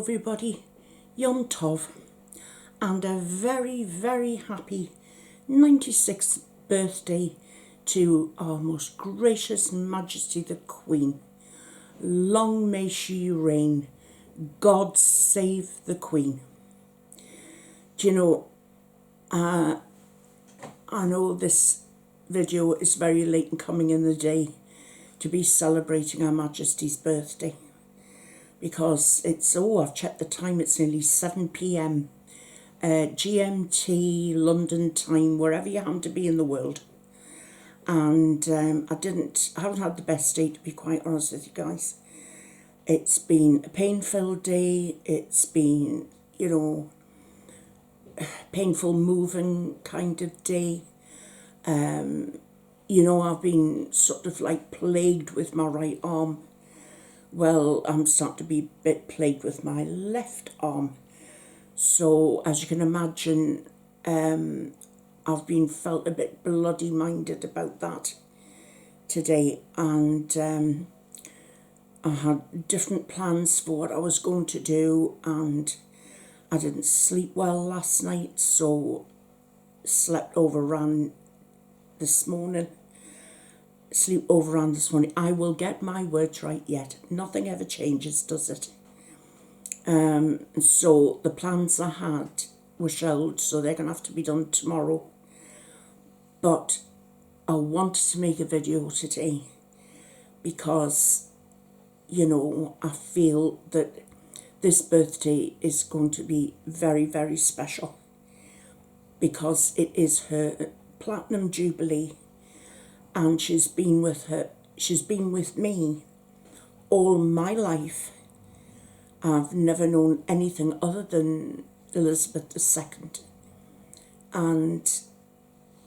everybody, Yom Tov, and a very, very happy 96th birthday to our most gracious Majesty the Queen. Long may she reign. God save the Queen. Do you know, I know this video is very late in coming in the day to be celebrating Her Majesty's birthday, because it's, I've checked the time, it's nearly 7 p.m. GMT, London time, wherever you happen to be in the world. And I haven't had the best day, to be quite honest with you guys. It's been a pain-filled day. It's been, painful moving kind of day. I've been sort of like plagued with my right arm. Well, I'm starting to be a bit plagued with my left arm. So, as you can imagine, I've been felt a bit bloody-minded about that today. And I had different plans for what I was going to do, and I didn't sleep well last night, so sleep overran this morning. I will get my words right yet. Nothing ever changes, does it? So the plans I had were shelved, so they're going to have to be done tomorrow. But I wanted to make a video today because, I feel that this birthday is going to be very, very special, because it is her Platinum Jubilee, and she's been with me all my life. I've never known anything other than Elizabeth II, and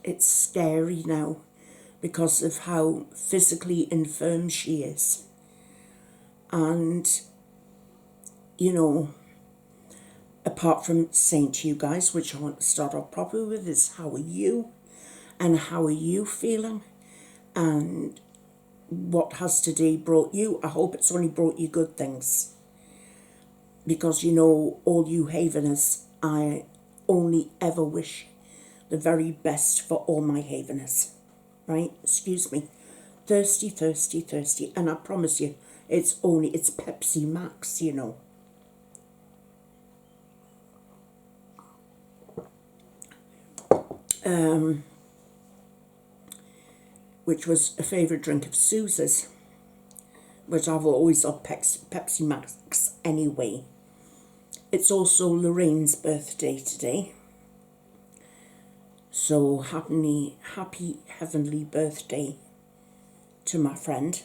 it's scary now because of how physically infirm she is. And, apart from saying to you guys, which I want to start off properly with, is how are you? And how are you feeling? And what has today brought you? I hope it's only brought you good things. Because, all you Haveners, I only ever wish the very best for all my Haveners. Right? Excuse me. Thirsty, thirsty, thirsty. And I promise you, it's Pepsi Max, which was a favourite drink of Suze's, which I've always loved Pepsi Max anyway. It's also Lorraine's birthday today. So happy heavenly birthday to my friend.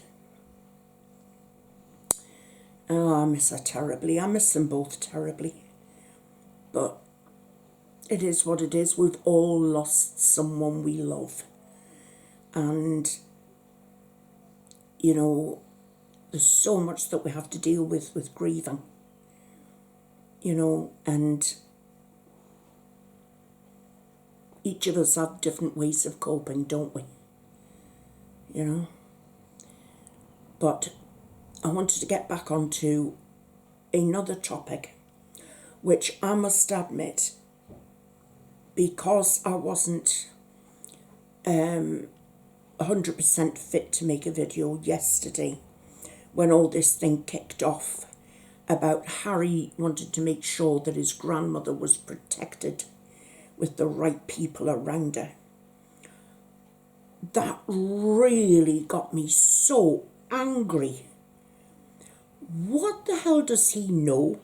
Oh, I miss her terribly. I miss them both terribly. But it is what it is. We've all lost someone we love. And, there's so much that we have to deal with grieving. And each of us have different ways of coping, don't we? But I wanted to get back onto another topic, which I must admit, because I wasn't 100% fit to make a video yesterday when all this thing kicked off about Harry wanted to make sure that his grandmother was protected with the right people around her. That really got me so angry. What the hell does he know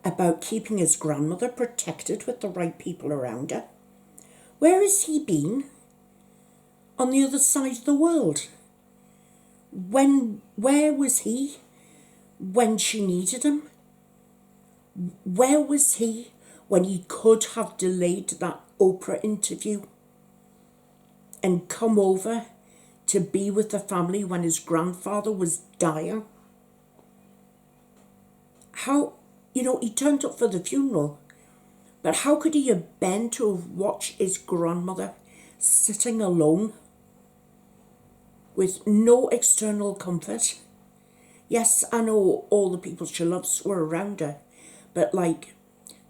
about keeping his grandmother protected with the right people around her? Where has he been? On the other side of the world. Where was he when she needed him? Where was he when he could have delayed that Oprah interview and come over to be with the family when his grandfather was dying? How, he turned up for the funeral, but how could he have been to have watched his grandmother sitting alone with no external comfort? Yes, I know all the people she loves were around her, but like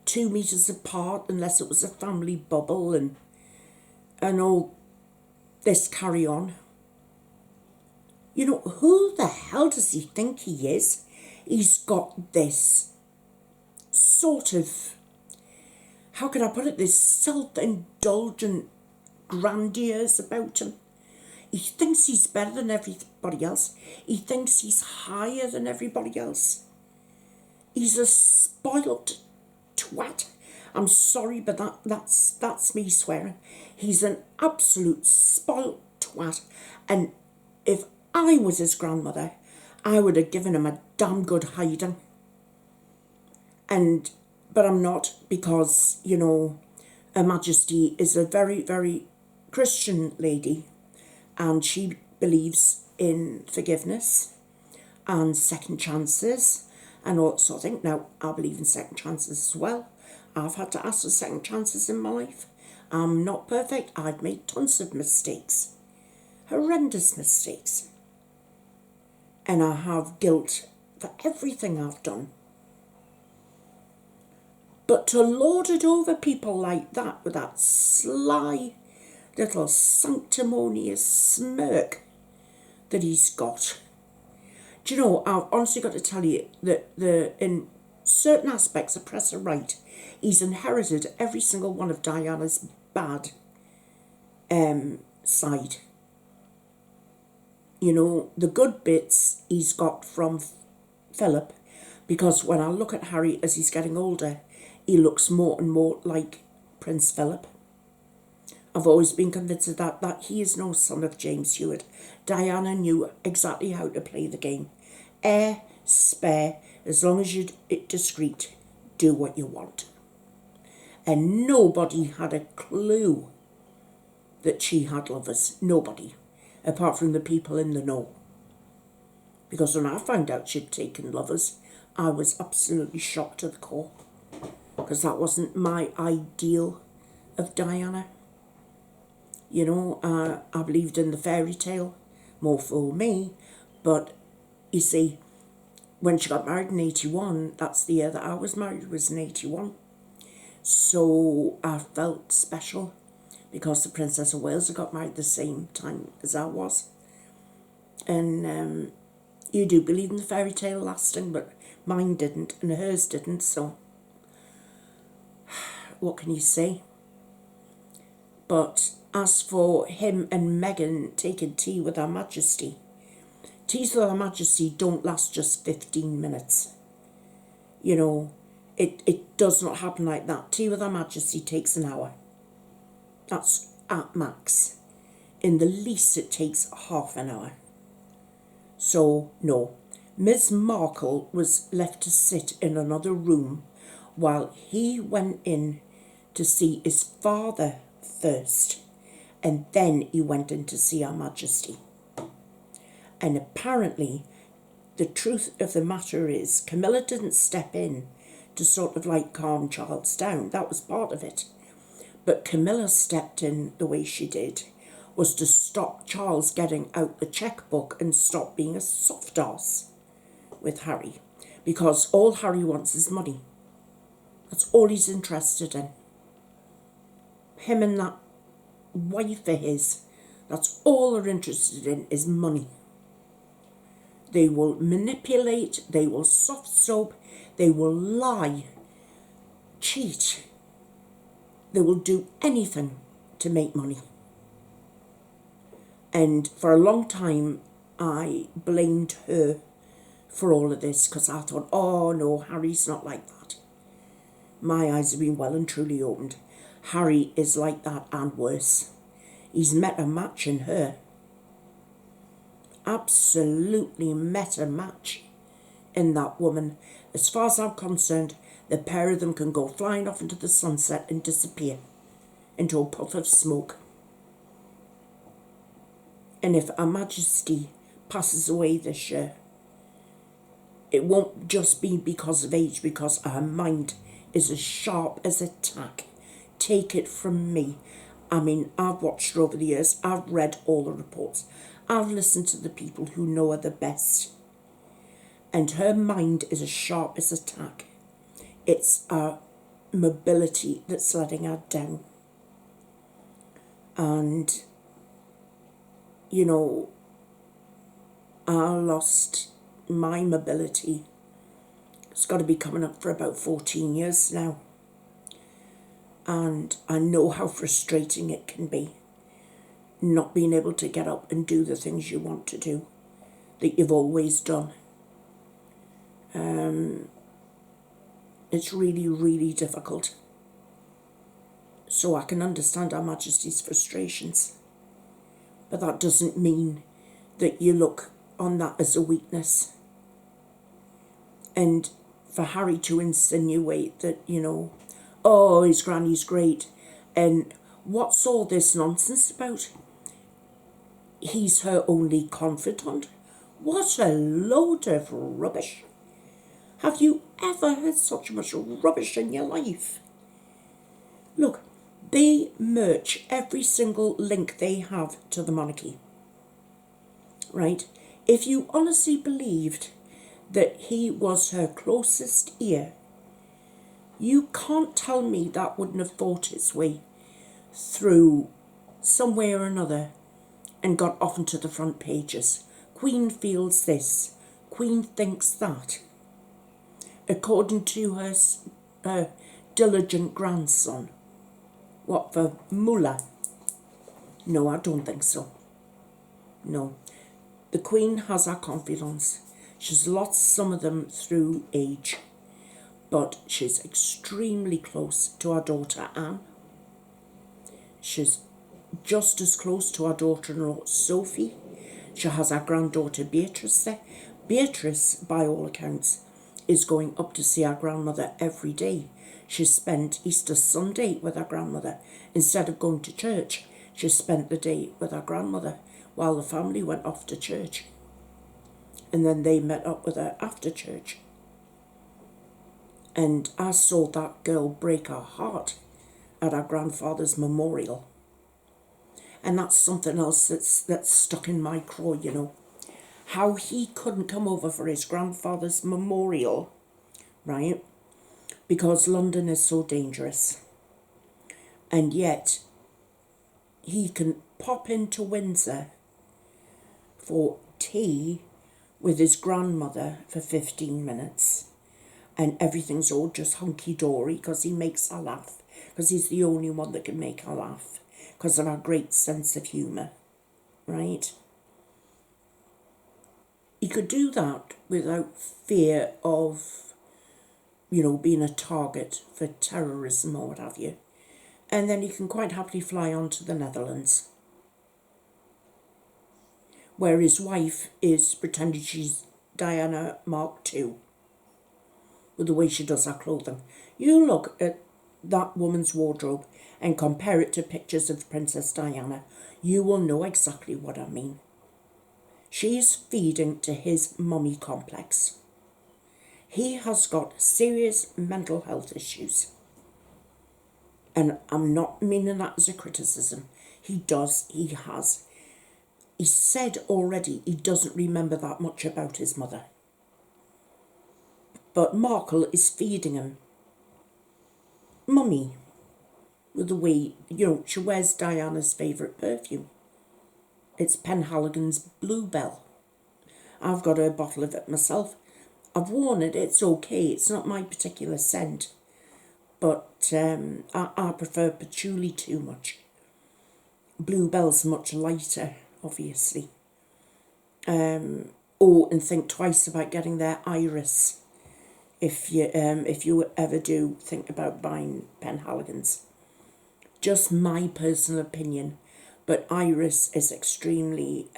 2 meters apart, unless it was a family bubble and all this carry on. You know, who the hell does he think he is? He's got this sort of, how can I put it, this self-indulgent grandiose about him. He thinks he's better than everybody else. He thinks he's higher than everybody else. He's a spoilt twat. I'm sorry, but that's me swearing. He's an absolute spoilt twat. And if I was his grandmother, I would have given him a damn good hiding. But I'm not, because, you know, Her Majesty is a very, very Christian lady, and she believes in forgiveness and second chances and all that sort of thing. Now, I believe in second chances as well. I've had to ask for second chances in my life. I'm not perfect. I've made tons of mistakes, horrendous mistakes, and I have guilt for everything I've done. But to lord it over people like that with that sly little sanctimonious smirk that he's got. Do you know, I've honestly got to tell you that in certain aspects of Press are right, he's inherited every single one of Diana's bad side. You know, the good bits he's got from Philip, because when I look at Harry as he's getting older, he looks more and more like Prince Philip. I've always been convinced of that he is no son of James Hewitt. Diana knew exactly how to play the game. Air, spare, as long as you're discreet, do what you want. And nobody had a clue that she had lovers. Nobody. Apart from the people in the know. Because when I found out she'd taken lovers, I was absolutely shocked to the core. Because that wasn't my ideal of Diana. You know, I believed in the fairy tale, more for me, but you see, when she got married in 81, that's the year that I was married, was in 81. So I felt special, because the Princess of Wales had got married the same time as I was. And you do believe in the fairy tale lasting, but mine didn't, and hers didn't, so what can you say? But as for him and Meghan taking tea with Her Majesty, teas with Her Majesty don't last just 15 minutes. You know, it does not happen like that. Tea with Her Majesty takes an hour. That's at max. In the least, it takes half an hour. So, no. Ms. Markle was left to sit in another room while he went in to see his father first, and then he went in to see Her Majesty. And apparently, the truth of the matter is, Camilla didn't step in to sort of like calm Charles down. That was part of it. But Camilla stepped in the way she did was to stop Charles getting out the checkbook and stop being a soft ass with Harry. Because all Harry wants is money. That's all he's interested in. Him and that wife of his, that's all they're interested in is money. They will manipulate, they will soft soap, they will lie, cheat. They will do anything to make money. And for a long time, I blamed her for all of this, because I thought, oh no, Harry's not like that. My eyes have been well and truly opened. Harry is like that and worse. He's met a match in her. Absolutely met a match in that woman. As far as I'm concerned, the pair of them can go flying off into the sunset and disappear into a puff of smoke. And if Her Majesty passes away this year, it won't just be because of age, because her mind is as sharp as a tack. Take it from me. I mean, I've watched her over the years. I've read all the reports. I've listened to the people who know her the best. And her mind is as sharp as a tack. It's our mobility that's letting her down. And, you know, I lost my mobility. It's got to be coming up for about 14 years now. And I know how frustrating it can be, not being able to get up and do the things you want to do, that you've always done. It's really, really difficult. So I can understand Her Majesty's frustrations. But that doesn't mean that you look on that as a weakness. And for Harry to insinuate that, you know, oh, his granny's great, and what's all this nonsense about? He's her only confidant. What a load of rubbish. Have you ever heard such much rubbish in your life? Look, they merch every single link they have to the monarchy. Right? If you honestly believed that he was her closest ear, you can't tell me that wouldn't have fought its way through some way or another and got off into the front pages. Queen feels this, Queen thinks that. According to her diligent grandson. What, for Mullah? No, I don't think so. No. The Queen has our confidence. She's lost some of them through age, but she's extremely close to our daughter Anne. She's just as close to our daughter-in-law Sophie. She has our granddaughter Beatrice there. Beatrice, by all accounts, is going up to see our grandmother every day. She spent Easter Sunday with her grandmother. Instead of going to church, she spent the day with her grandmother while the family went off to church. And then they met up with her after church. And I saw that girl break her heart at her grandfather's memorial. And that's something else that's stuck in my craw, you know. How he couldn't come over for his grandfather's memorial, right? Because London is so dangerous. And yet, he can pop into Windsor for tea with his grandmother for 15 minutes. And everything's all just hunky-dory because he makes her laugh. Because he's the only one that can make her laugh. Because of our great sense of humour, right? He could do that without fear of, you know, being a target for terrorism or what have you. And then he can quite happily fly on to the Netherlands, where his wife is pretending she's Diana Mark II, with the way she does her clothing. You look at that woman's wardrobe and compare it to pictures of Princess Diana, you will know exactly what I mean. She's feeding to his mummy complex. He has got serious mental health issues. And I'm not meaning that as a criticism. He has. He said already he doesn't remember that much about his mother. But Markle is feeding him mummy with the way, you know, she wears Diana's favourite perfume. It's Penhaligon's Bluebell. I've got a bottle of it myself. I've worn it, it's okay, it's not my particular scent. But I prefer patchouli too much. Bluebell's much lighter, obviously. And think twice about getting their iris if you ever do think about buying Penhaligons. Just my personal opinion, but iris is extremely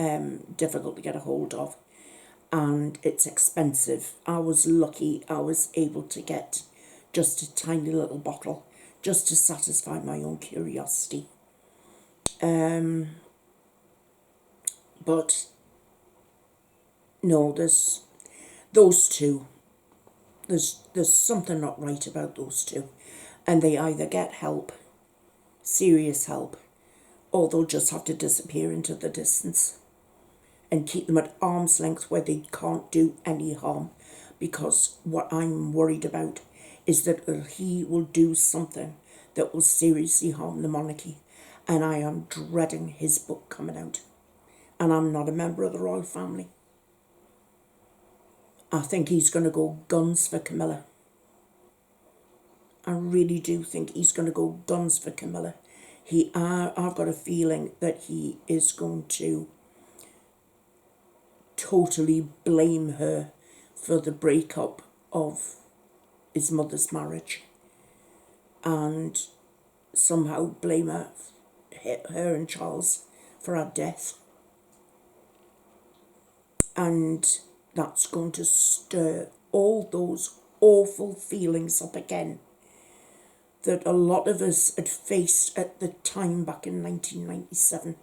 difficult to get a hold of, and it's expensive. I was lucky I was able to get just a tiny little bottle just to satisfy my own curiosity. But no, there's those two. There's something not right about those two, and they either get help, serious help, or they'll just have to disappear into the distance and keep them at arm's length where they can't do any harm, because what I'm worried about is that he will do something that will seriously harm the monarchy. And I am dreading his book coming out. And I'm not a member of the royal family. I think he's going to go guns for Camilla. I really do think he's going to go guns for Camilla. I've got a feeling that he is going to totally blame her for the breakup of his mother's marriage, and somehow blame her and Charles for her death. And that's going to stir all those awful feelings up again that a lot of us had faced at the time back in 1997,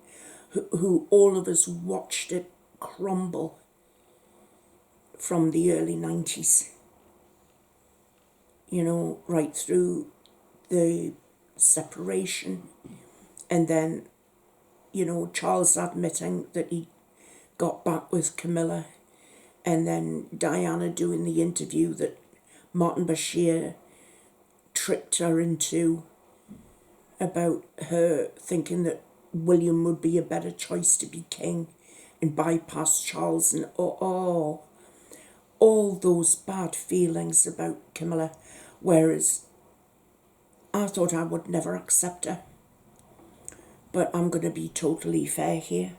who all of us watched it crumble from the early 90s, you know, right through the separation, and then, you know, Charles admitting that he got back with Camilla, and then Diana doing the interview that Martin Bashir tricked her into, about her thinking that William would be a better choice to be king and bypass Charles, and all those bad feelings about Camilla, whereas I thought I would never accept her. But I'm going to be totally fair here.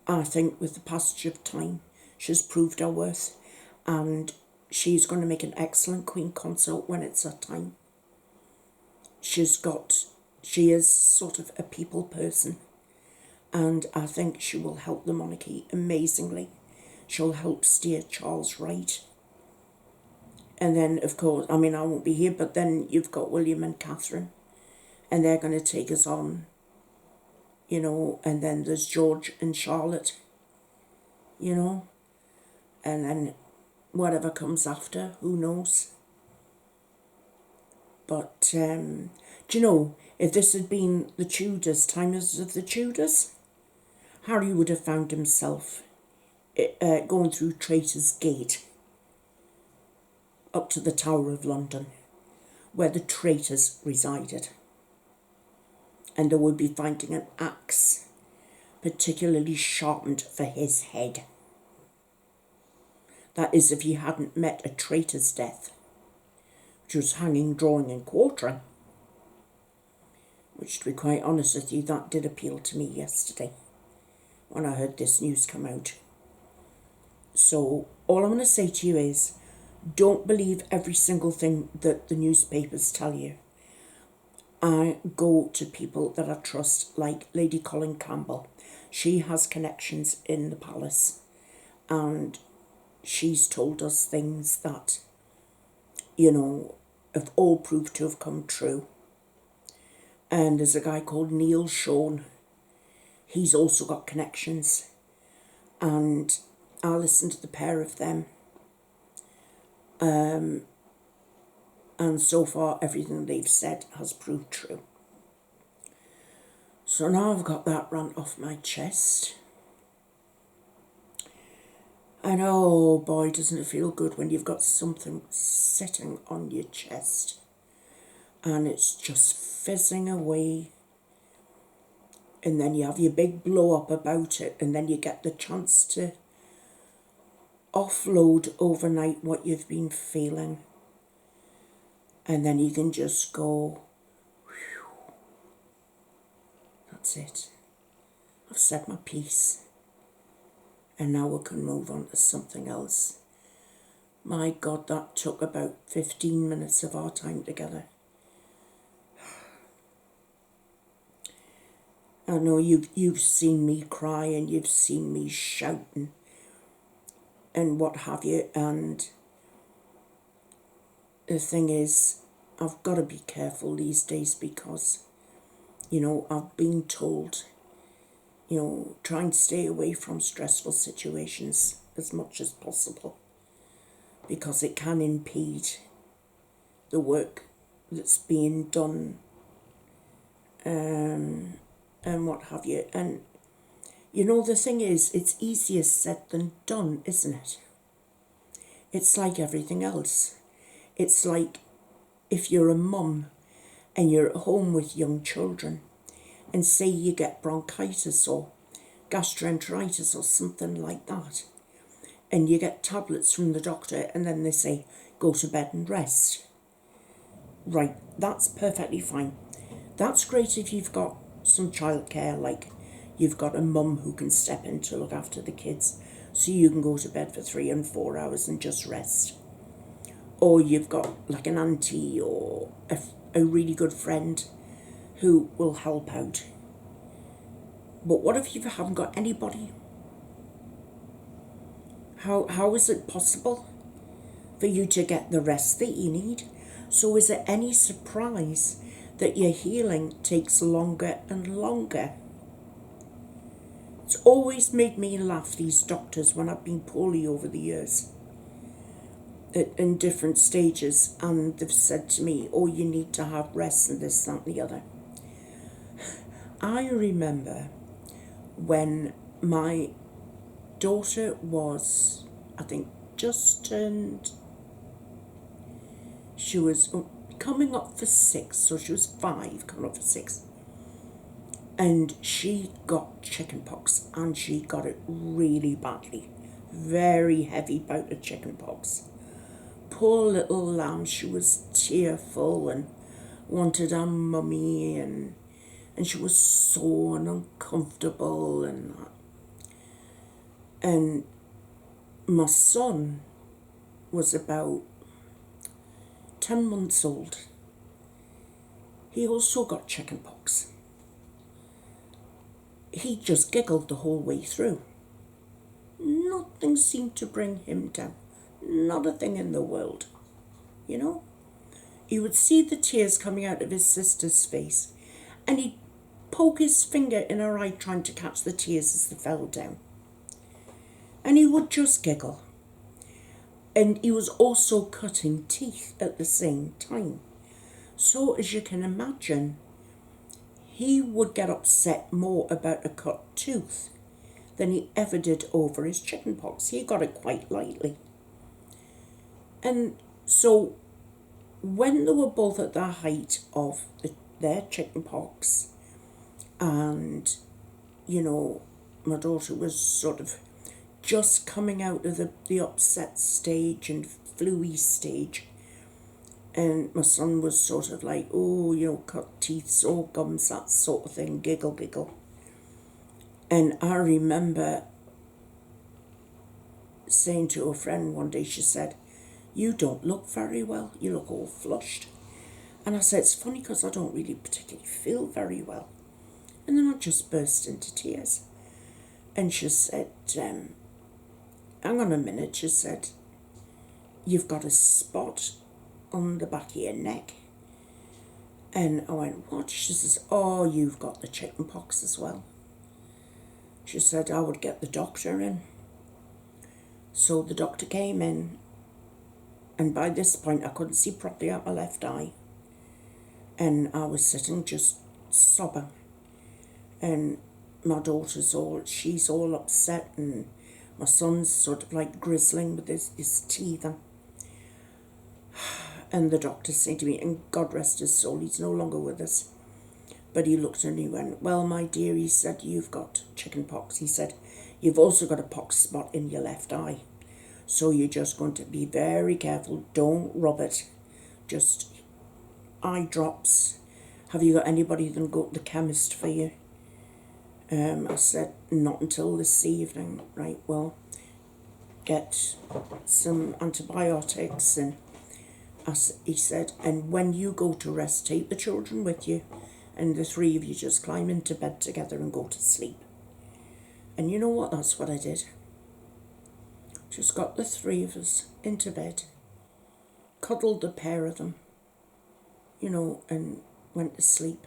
I think with the passage of time, she's proved her worth, and she's going to make an excellent queen consort when it's her time. She is sort of a people person, and I think she will help the monarchy amazingly. She'll help steer Charles right. And then, of course, I mean, I won't be here, but then you've got William and Catherine, and they're going to take us on, you know, and then there's George and Charlotte, you know, and then whatever comes after, who knows. But, do you know, if this had been the Tudors, times of the Tudors, Harry would have found himself going through Traitor's Gate up to the Tower of London, where the traitors resided. And they would be finding an axe particularly sharpened for his head. That is, if he hadn't met a traitor's death, which was hanging, drawing and quartering. Which, to be quite honest with you, that did appeal to me yesterday when I heard this news come out. So all I'm going to say to you is, don't believe every single thing that the newspapers tell you. I go to people that I trust, like Lady Colin Campbell. She has connections in the palace, and she's told us things that, you know, have all proved to have come true. And there's a guy called Neil Sean. He's also got connections, and I listen to the pair of them. And so far, everything they've said has proved true. So now I've got that rant off my chest. And oh boy, doesn't it feel good when you've got something sitting on your chest and it's just fizzing away. And then you have your big blow up about it, and then you get the chance to offload overnight what you've been feeling. And then you can just go, whew, that's it. I've said my piece. And now we can move on to something else. My God, that took about 15 minutes of our time together. I know you've seen me cry and you've seen me shouting and what have you, and the thing is, I've got to be careful these days because, you know, I've been told, you know, try and stay away from stressful situations as much as possible because it can impede the work that's being done and what have you. And, you know, the thing is, it's easier said than done, isn't it? It's like everything else. It's like if you're a mum and you're at home with young children and say you get bronchitis or gastroenteritis or something like that, and you get tablets from the doctor and then they say, go to bed and rest. Right, that's perfectly fine. That's great if you've got some childcare, like you've got a mum who can step in to look after the kids so you can go to bed for 3 and 4 hours and just rest. Or you've got like an auntie or a really good friend who will help out. But what if you haven't got anybody? How is it possible for you to get the rest that you need? So is it any surprise that your healing takes longer and longer? It's always made me laugh, these doctors, when I've been poorly over the years in different stages, and they've said to me, oh, you need to have rest and this, that, and the other. I remember when my daughter was, I think, just turned, she was coming up for 6, so she was 5, coming up for 6. And she got chickenpox, and she got it really badly. Very heavy bout of chickenpox. Poor little lamb, she was tearful and wanted her mummy, and she was sore and uncomfortable and that. And my son was about 10 months old. He also got chickenpox. He just giggled the whole way through. Nothing seemed to bring him down. Not a thing in the world, you know. He would see the tears coming out of his sister's face, and he'd poke his finger in her eye trying to catch the tears as they fell down. And he would just giggle. And he was also cutting teeth at the same time. So as you can imagine, he would get upset more about a cut tooth than he ever did over his chickenpox. He got it quite lightly. And so when they were both at the height of their chickenpox, and, you know, my daughter was sort of just coming out of the upset stage and flu-y stage, and my son was sort of like, oh, you know, cut teeth, sore gums, that sort of thing, giggle, giggle. And I remember saying to a friend one day, she said, you don't look very well, you look all flushed. And I said, it's funny because I don't really particularly feel very well. And then I just burst into tears. And she said, hang on a minute, she said, you've got a spot on the back of your neck. And I went, what? She says, oh, you've got the chickenpox as well. She said, I would get the doctor in. So the doctor came in, and by this point I couldn't see properly out my left eye. And I was sitting just sobbing. And my daughter's she's all upset, and my son's sort of like grizzling with his teeth. And the doctor said to me, and God rest his soul, he's no longer with us, but he looked and he went, well, my dear, he said, you've got chickenpox. He said, you've also got a pox spot in your left eye. So you're just going to be very careful. Don't rub it. Just eye drops. Have you got anybody that can go to the chemist for you? I said, not until this evening. Right, well, get some antibiotics. And he said, and when you go to rest, take the children with you, and the 3 of you just climb into bed together and go to sleep. And you know what? That's what I did. Just got the 3 of us into bed, cuddled the pair of them, you know, and went to sleep.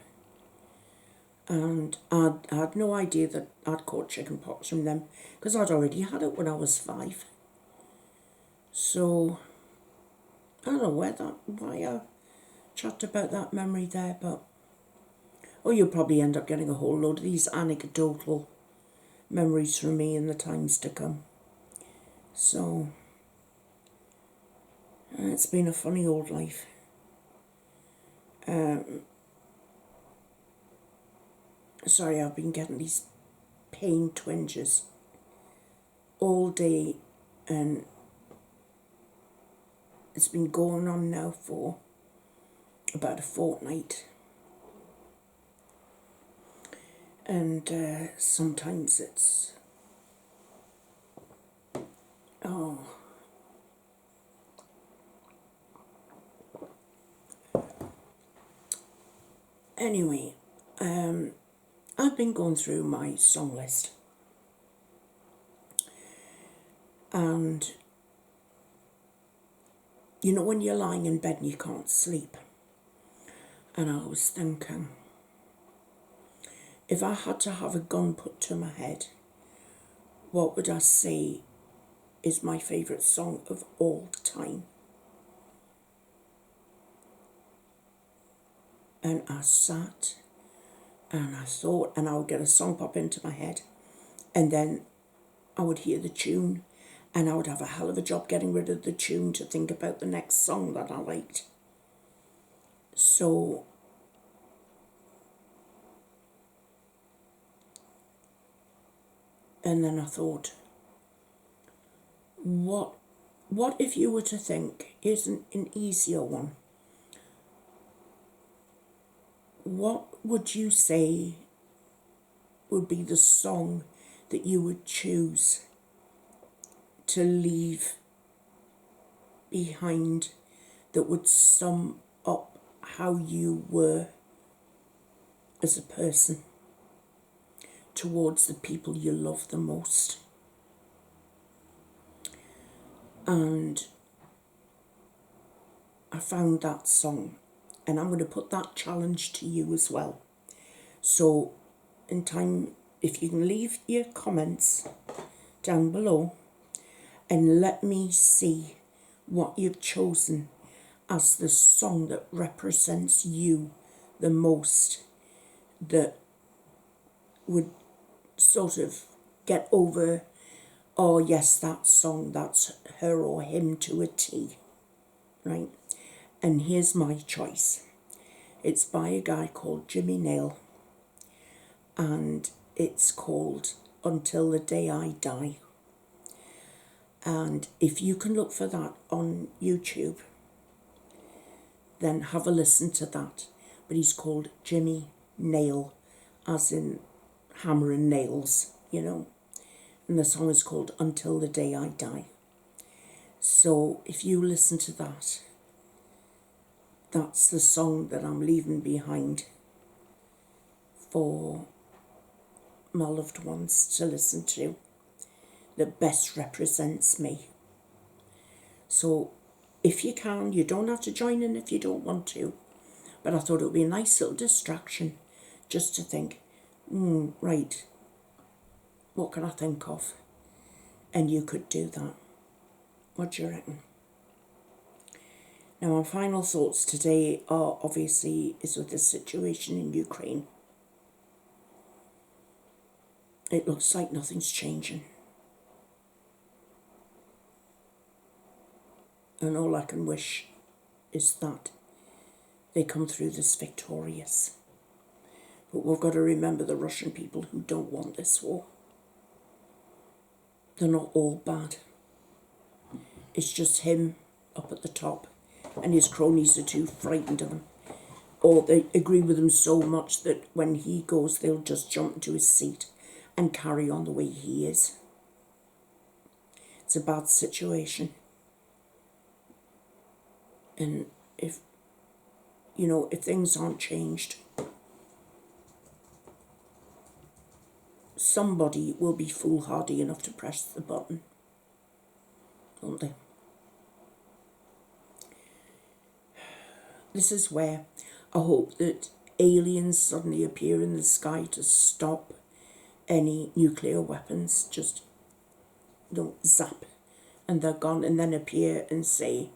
And I had no idea that I'd caught chickenpox from them, because I'd already had it when I was 5. So I don't know why I chat about that memory there, but you'll probably end up getting a whole load of these anecdotal memories from me in the times to come. So it's been a funny old life. Sorry, I've been getting these pain twinges all day, and it's been going on now for about a fortnight. And sometimes it's, oh, anyway, I've been going through my song list, and you know when you're lying in bed and you can't sleep, and I was thinking, if I had to have a gun put to my head, what would I say is my favourite song of all time? And I sat and I thought, and I would get a song pop into my head, and then I would hear the tune, and I would have a hell of a job getting rid of the tune to think about the next song that I liked. So and then I thought, what if you were to think, here's an easier one, what would you say would be the song that you would choose to leave behind that would sum up how you were as a person towards the people you love the most? And I found that song, and I'm going to put that challenge to you as well. So in time, if you can leave your comments down below and let me see what you've chosen as the song that represents you the most, that would sort of get over, oh yes, that song, that's her or him to a T, right? And here's my choice. It's by a guy called Jimmy Nail, and it's called Until the Day I Die. And if you can look for that on YouTube, then have a listen to that. But he's called Jimmy Nail, as in hammer and nails, you know. And the song is called Until the Day I Die. So if you listen to that, that's the song that I'm leaving behind for my loved ones to listen to, that best represents me. So if you can, you don't have to join in if you don't want to, but I thought it would be a nice little distraction just to think, right, what can I think of? And you could do that. What do you reckon? Now, my final thoughts today are obviously is with the situation in Ukraine. It looks like nothing's changing. And all I can wish is that they come through this victorious. But we've got to remember the Russian people who don't want this war. They're not all bad. It's just him up at the top, and his cronies are too frightened of him. Or they agree with him so much that when he goes, they'll just jump into his seat and carry on the way he is. It's a bad situation. And if things aren't changed, somebody will be foolhardy enough to press the button, won't they? This is where I hope that aliens suddenly appear in the sky to stop any nuclear weapons. Just zap, and they're gone, and then appear and say,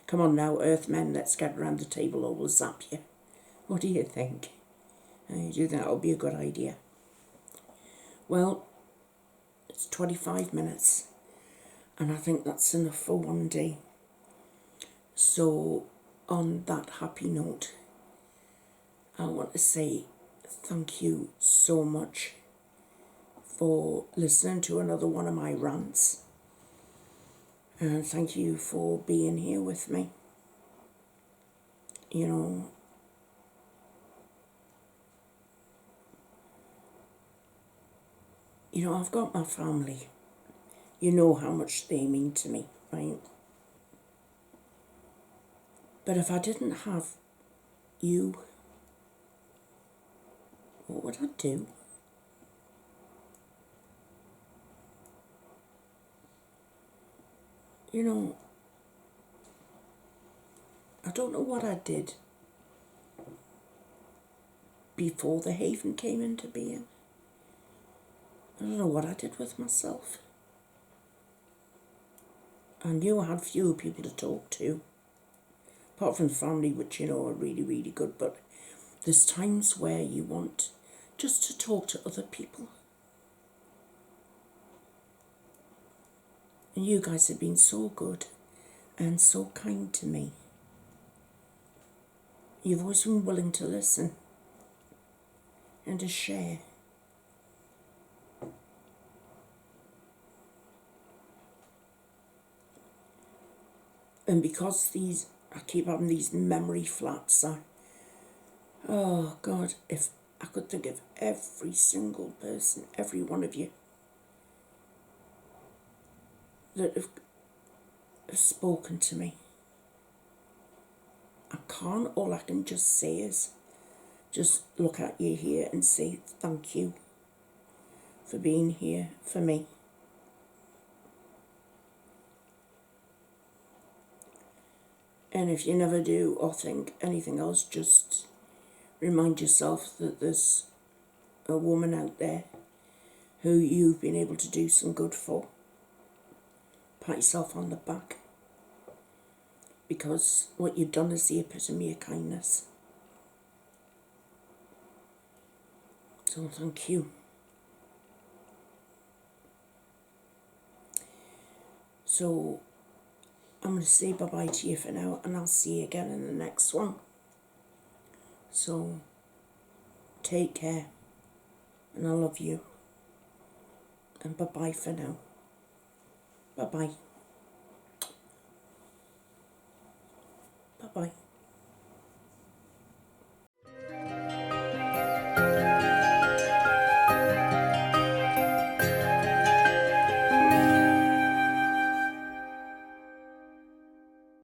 come on now, Earthmen, let's get around the table or we'll zap you. What do you think? Do you think that would be a good idea? Well, it's 25 minutes, and I think that's enough for one day. So, on that happy note, I want to say thank you so much for listening to another one of my rants. And thank you for being here with me. You know, I've got my family. You know how much they mean to me, right? But if I didn't have you, what would I do? You know, I don't know what I did before the Haven came into being. I don't know what I did with myself. I knew I had fewer people to talk to, apart from family, which, you know, are really, really good, but there's times where you want just to talk to other people. And you guys have been so good and so kind to me. You've always been willing to listen and to share. And because I keep having these memory flaps, oh God, if I could think of every single person, every one of you that have spoken to me. I can't. All I can just say is just look at you here and say thank you for being here for me. And if you never do or think anything else, just remind yourself that there's a woman out there who you've been able to do some good for. Pat yourself on the back, because what you've done is the epitome of kindness. So thank you. So I'm going to say bye-bye to you for now, and I'll see you again in the next one. So take care, and I love you. And bye-bye for now. Bye-bye. Bye-bye.